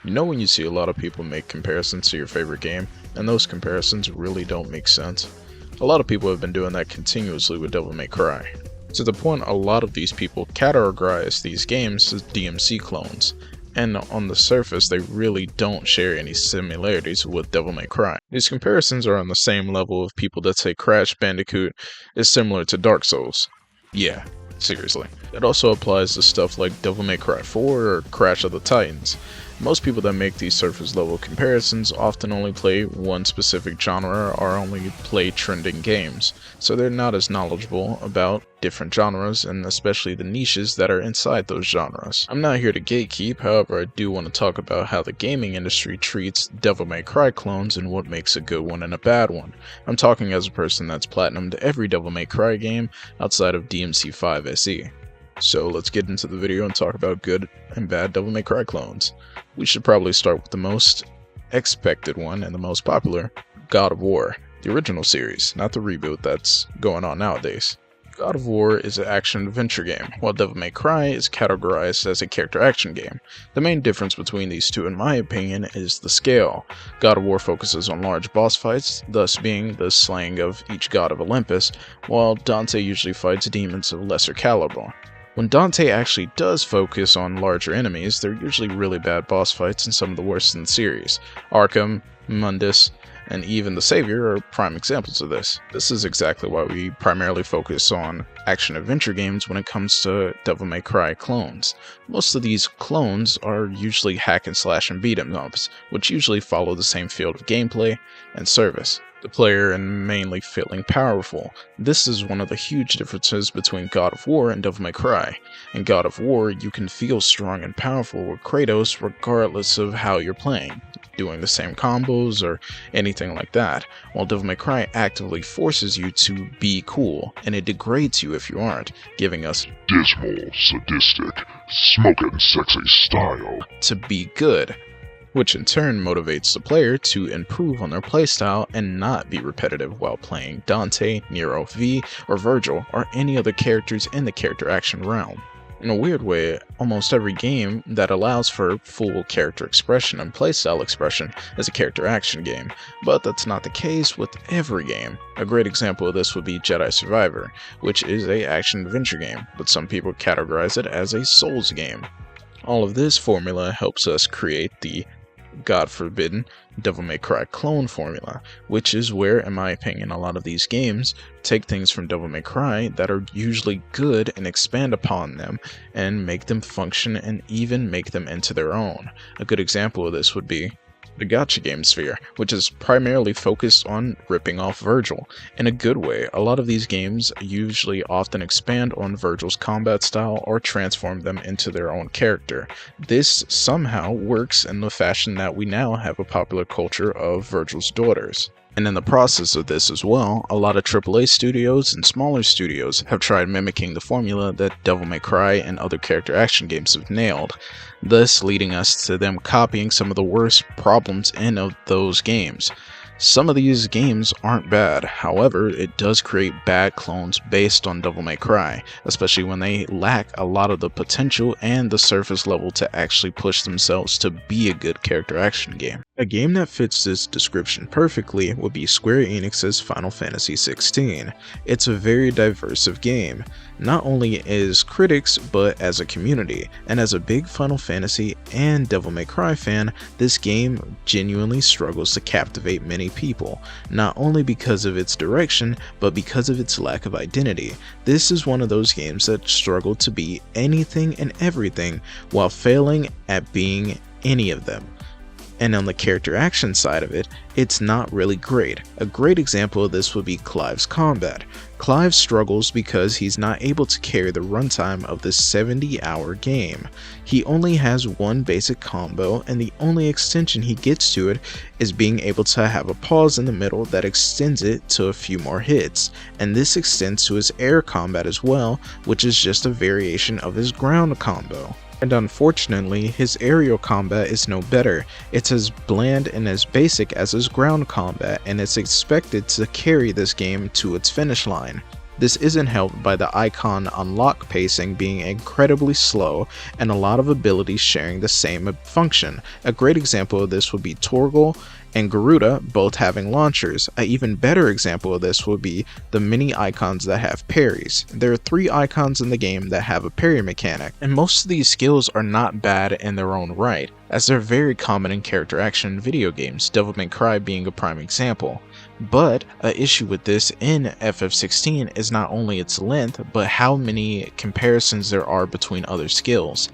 You know when you see a lot of people make comparisons to your favorite game, and those comparisons really don't make sense? A lot of people have been doing that continuously with Devil May Cry, to the point a lot of these people categorize these games as DMC clones, and on the surface they really don't share any similarities with Devil May Cry. These comparisons are on the same level of people that say Crash Bandicoot is similar to Dark Souls. Yeah, seriously. It also applies to stuff like Devil May Cry 4 or Crash of the Titans. Most people that make these surface level comparisons often only play one specific genre or only play trending games, so they're not as knowledgeable about different genres and especially the niches that are inside those genres. I'm not here to gatekeep, however I do want to talk about how the gaming industry treats Devil May Cry clones and what makes a good one and a bad one. I'm talking as a person that's platinumed every Devil May Cry game outside of DMC5 SE. So let's get into the video and talk about good and bad Devil May Cry clones. We should probably start with the most expected one and the most popular, God of War, the original series, not the reboot that's going on nowadays. God of War is an action-adventure game, while Devil May Cry is categorized as a character action game. The main difference between these two, in my opinion, is the scale. God of War focuses on large boss fights, thus being the slaying of each god of Olympus, while Dante usually fights demons of lesser caliber. When Dante actually does focus on larger enemies, they're usually really bad boss fights and some of the worst in the series. Arkham, Mundus, and even the Savior are prime examples of this. This is exactly why we primarily focus on action-adventure games when it comes to Devil May Cry clones. Most of these clones are usually hack and slash and beat 'em ups, which usually follow the same field of gameplay and service. The player and mainly feeling powerful. This is one of the huge differences between God of War and Devil May Cry. In God of War, you can feel strong and powerful with Kratos regardless of how you're playing, doing the same combos or anything like that, while Devil May Cry actively forces you to be cool, and it degrades you if you aren't, giving us dismal, sadistic, smoking sexy style to be good, which in turn motivates the player to improve on their playstyle and not be repetitive while playing Dante, Nero V, or Virgil, or any other characters in the character action realm. In a weird way, almost every game that allows for full character expression and playstyle expression is a character action game, but that's not the case with every game. A great example of this would be Jedi Survivor, which is a action-adventure game, but some people categorize it as a Souls game. All of this formula helps us create the God forbidden Devil May Cry clone formula, which is where, in my opinion, a lot of these games take things from Devil May Cry that are usually good and expand upon them and make them function and even make them into their own. A good example of this would be the Gacha game Sphere, which is primarily focused on ripping off Virgil. In a good way, a lot of these games usually often expand on Virgil's combat style or transform them into their own character. This somehow works in the fashion that we now have a popular culture of Virgil's daughters. And in the process of this as well, a lot of AAA studios and smaller studios have tried mimicking the formula that Devil May Cry and other character action games have nailed, thus leading us to them copying some of the worst problems in of those games. Some of these games aren't bad, however, it does create bad clones based on Devil May Cry, especially when they lack a lot of the potential and the surface level to actually push themselves to be a good character action game. A game that fits this description perfectly would be Square Enix's Final Fantasy XVI. It's a very diverse game, not only as critics but as a community, and as a big Final Fantasy and Devil May Cry fan, this game genuinely struggles to captivate many people, not only because of its direction, but because of its lack of identity. This is one of those games that struggle to be anything and everything while failing at being any of them. And on the character action side of it, it's not really great. A great example of this would be Clive's combat. Clive struggles because he's not able to carry the runtime of this 70-hour game. He only has one basic combo, and the only extension he gets to it is being able to have a pause in the middle that extends it to a few more hits, and this extends to his air combat as well, which is just a variation of his ground combo. And unfortunately, his aerial combat is no better. It's as bland and as basic as his ground combat, and it's expected to carry this game to its finish line. This isn't helped by the icon unlock pacing being incredibly slow and a lot of abilities sharing the same function. A great example of this would be Torgal and Garuda both having launchers. An even better example of this would be the mini icons that have parries. There are 3 icons in the game that have a parry mechanic, and most of these skills are not bad in their own right, as they're very common in character action video games, Devil May Cry being a prime example. But an issue with this in FF16 is not only its length, but how many comparisons there are between other skills.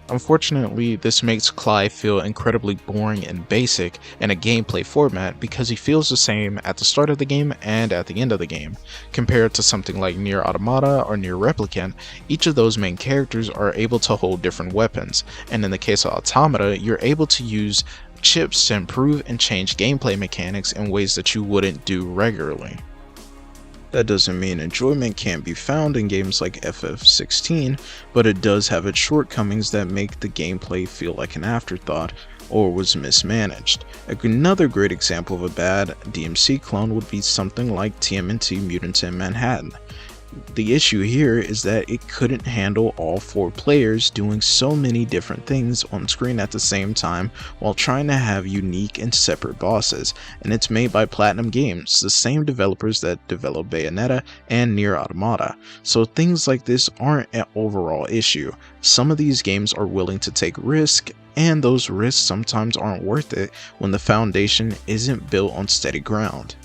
Unfortunately, this makes Clive feel incredibly boring and basic in a gameplay format because he feels the same at the start of the game and at the end of the game. Compared to something like Nier Automata or Nier Replicant, each of those main characters are able to hold different weapons, and in the case of Automata, you're able to use chips to improve and change gameplay mechanics in ways that you wouldn't do regularly. That doesn't mean enjoyment can't be found in games like FF16, but it does have its shortcomings that make the gameplay feel like an afterthought or was mismanaged. Another great example of a bad DMC clone would be something like TMNT Mutants in Manhattan. The issue here is that it couldn't handle all 4 players doing so many different things on screen at the same time while trying to have unique and separate bosses, and it's made by Platinum Games, the same developers that developed Bayonetta and Nier Automata, so things like this aren't an overall issue. Some of these games are willing to take risks, and those risks sometimes aren't worth it when the foundation isn't built on steady ground.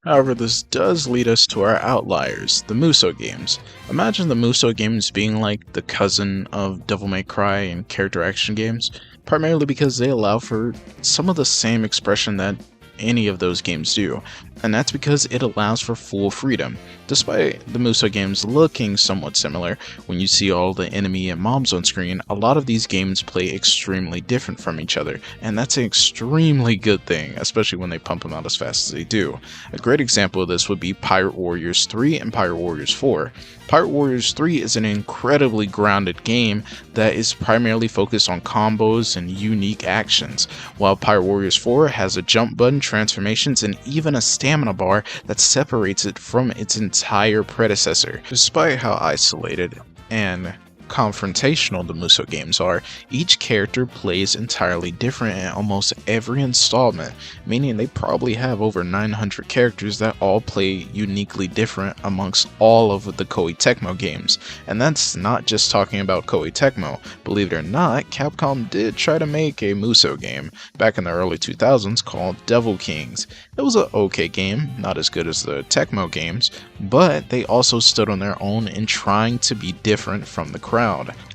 However, this does lead us to our outliers, the Musou games. Imagine the Musou games being like the cousin of Devil May Cry and character action games, primarily because they allow for some of the same expression that any of those games do, and that's because it allows for full freedom. Despite the Musou games looking somewhat similar, when you see all the enemy and mobs on screen, a lot of these games play extremely different from each other, and that's an extremely good thing, especially when they pump them out as fast as they do. A great example of this would be Pirate Warriors 3 and Pirate Warriors 4. Pirate Warriors 3 is an incredibly grounded game that is primarily focused on combos and unique actions, while Pirate Warriors 4 has a jump button, transformations, and even a stamina bar that separates it from its entire predecessor. Despite how isolated and confrontational the Musou games are, each character plays entirely different in almost every installment, meaning they probably have over 900 characters that all play uniquely different amongst all of the Koei Tecmo games. And that's not just talking about Koei Tecmo. Believe it or not, Capcom did try to make a Musou game back in the early 2000s called Devil Kings. It was an okay game, not as good as the Tecmo games, but they also stood on their own in trying to be different from the crowd.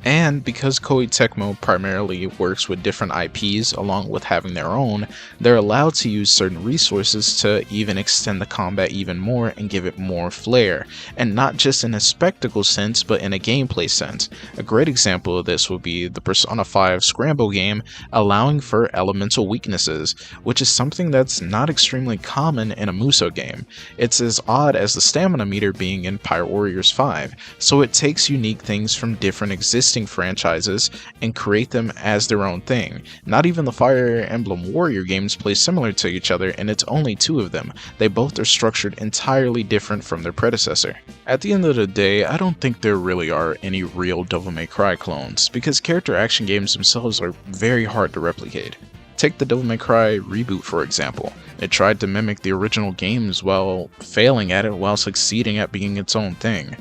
And because Koei Tecmo primarily works with different IPs along with having their own, they're allowed to use certain resources to even extend the combat even more and give it more flair, and not just in a spectacle sense but in a gameplay sense. A great example of this would be the Persona 5 Scramble game allowing for elemental weaknesses, which is something that's not extremely common in a Musou game. It's as odd as the stamina meter being in Pirate Warriors 5, so it takes unique things from different existing franchises and create them as their own thing. Not even the Fire Emblem Warrior games play similar to each other, and it's only 2 of them. They both are structured entirely different from their predecessor. At the end of the day, I don't think there really are any real Devil May Cry clones, because character action games themselves are very hard to replicate. Take the Devil May Cry reboot for example. It tried to mimic the original games while failing at it while succeeding at being its own thing.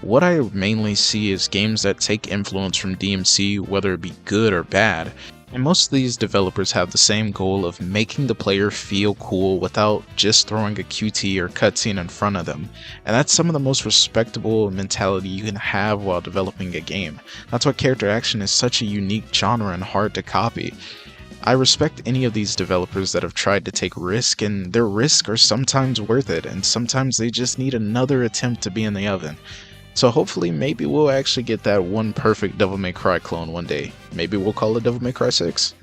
What I mainly see is games that take influence from DMC, whether it be good or bad, and most of these developers have the same goal of making the player feel cool without just throwing a QT or cutscene in front of them, and that's some of the most respectable mentality you can have while developing a game. That's why character action is such a unique genre and hard to copy. I respect any of these developers that have tried to take risk, and their risks are sometimes worth it, and sometimes they just need another attempt to be in the oven. So hopefully maybe we'll actually get that one perfect Devil May Cry clone one day. Maybe we'll call it Devil May Cry 6.